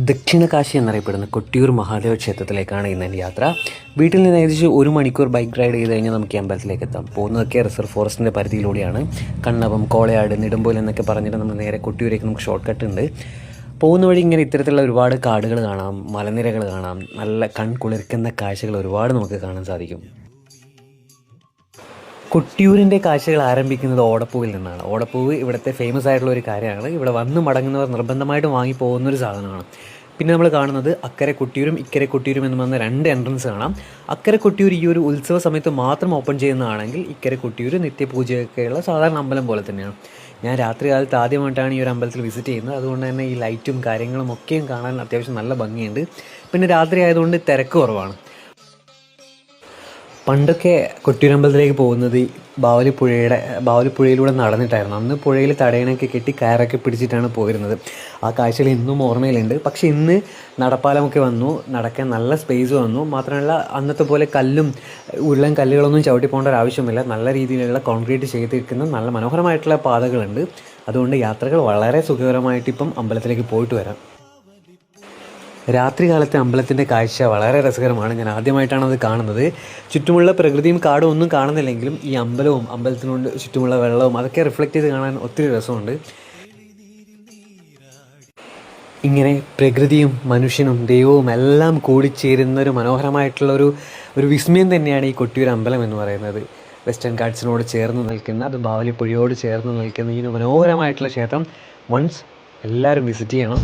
ദക്ഷിണ കാശി എന്നറിയപ്പെടുന്ന കൊട്ടിയൂർ മഹാദേവ ക്ഷേത്രത്തിലേക്കാണ് ഇന്ന് എൻ്റെ യാത്ര. വീട്ടിൽ നിന്ന് ഏകദേശം 1 മണിക്കൂർ ബൈക്ക് റൈഡ് ചെയ്ത് കഴിഞ്ഞാൽ നമുക്ക് ഈ അമ്പലത്തിലേക്ക് എത്താം. പോകുന്നതൊക്കെ റിസർവ് ഫോറസ്റ്റിൻ്റെ പരിധിയിലൂടെയാണ്. കണ്ണവം, കോളയാട്, നെടുമ്പോൽ എന്നൊക്കെ പറഞ്ഞിട്ട് നമ്മൾ നേരെ കൊട്ടിയൂരേക്ക് നമുക്ക് ഷോർട്ട് കട്ട് ഉണ്ട്. പോകുന്ന വഴി ഇങ്ങനെ ഇത്തരത്തിലുള്ള ഒരുപാട് കാടുകൾ കാണാം, മലനിരകൾ കാണാം, നല്ല കൺകുളിർക്കുന്ന കാഴ്ചകൾ ഒരുപാട് നമുക്ക് കാണാൻ സാധിക്കും. കൊട്ടിയൂരിൻ്റെ കാഴ്ചകൾ ആരംഭിക്കുന്നത് ഓടപ്പൂവിൽ നിന്നാണ്. ഓടപ്പൂവ് ഇവിടുത്തെ ഫേമസ് ആയിട്ടുള്ള ഒരു കാര്യമാണ്. ഇവിടെ വന്ന് മടങ്ങുന്നവർ നിർബന്ധമായിട്ടും വാങ്ങി പോകുന്നൊരു സാധനമാണ്. പിന്നെ നമ്മൾ കാണുന്നത് അക്കരെ കൊട്ടിയൂരും ഇക്കരെ കൊട്ടിയൂരും എന്ന് പറഞ്ഞ 2 എൻട്രൻസ് കാണാം. അക്കരെ കൊട്ടിയൂർ ഈ ഒരു ഉത്സവ സമയത്ത് മാത്രം ഓപ്പൺ ചെയ്യുന്നതാണെങ്കിൽ ഇക്കരെ കൊട്ടിയൂർ നിത്യപൂജയൊക്കെയുള്ള സാധാരണ അമ്പലം പോലെ തന്നെയാണ്. ഞാൻ രാത്രി കാലത്ത് ആദ്യമായിട്ടാണ് ഈ ഒരു അമ്പലത്തിൽ വിസിറ്റ് ചെയ്യുന്നത്. അതുകൊണ്ട് തന്നെ ഈ ലൈറ്റും കാര്യങ്ങളും ഒക്കെയും കാണാൻ അത്യാവശ്യം നല്ല ഭംഗിയുണ്ട്. പിന്നെ രാത്രി ആയതുകൊണ്ട് തിരക്ക് കുറവാണ്. പണ്ടൊക്കെ കൊട്ടിയൂരമ്പലത്തിലേക്ക് പോകുന്നത് ബാവലിപ്പുഴയിലൂടെ നടന്നിട്ടായിരുന്നു. അന്ന് പുഴയിൽ തടയണയൊക്കെ കെട്ടി കയറൊക്കെ പിടിച്ചിട്ടാണ് പോയിരുന്നത്. ആ കാഴ്ചകൾ ഇന്നും ഓർമ്മയിലുണ്ട്. പക്ഷേ ഇന്ന് നടപ്പാലമൊക്കെ വന്നു, നടക്കാൻ നല്ല സ്പേസ് വന്നു. മാത്രമല്ല അന്നത്തെ പോലെ ഉരുളൻ കല്ലുകളൊന്നും ചവിട്ടി പോകേണ്ട ഒരു ആവശ്യമില്ല. നല്ല രീതിയിലുള്ള കോൺക്രീറ്റ് ചെയ്തിരിക്കുന്ന നല്ല മനോഹരമായിട്ടുള്ള പാതകളുണ്ട്. അതുകൊണ്ട് യാത്രകൾ വളരെ സുഖകരമായിട്ട് ഇപ്പം അമ്പലത്തിലേക്ക് പോയിട്ട് വരാം. രാത്രി കാലത്തെ അമ്പലത്തിൻ്റെ കാഴ്ച വളരെ രസകരമാണ്. ഞാൻ ആദ്യമായിട്ടാണ് അത് കാണുന്നത്. ചുറ്റുമുള്ള പ്രകൃതിയും കാടും ഒന്നും കാണുന്നില്ലെങ്കിലും ഈ അമ്പലവും അമ്പലത്തിനോട് ചുറ്റുമുള്ള വെള്ളവും അതൊക്കെ റിഫ്ലക്റ്റ് ചെയ്ത് കാണാൻ ഒത്തിരി രസമുണ്ട്. ഇങ്ങനെ പ്രകൃതിയും മനുഷ്യനും ദൈവവും എല്ലാം കൂടിച്ചേരുന്ന ഒരു മനോഹരമായിട്ടുള്ള ഒരു വിസ്മയം തന്നെയാണ് ഈ കൊട്ടിയൂർ അമ്പലം എന്ന് പറയുന്നത്. വെസ്റ്റേൺ ഗാട്സിനോട് ചേർന്ന് നിൽക്കുന്ന, അത് ബാവലിപ്പുഴയോട് ചേർന്ന് നിൽക്കുന്ന ഈ മനോഹരമായിട്ടുള്ള ക്ഷേത്രം വൺസ് എല്ലാവരും വിസിറ്റ് ചെയ്യണം.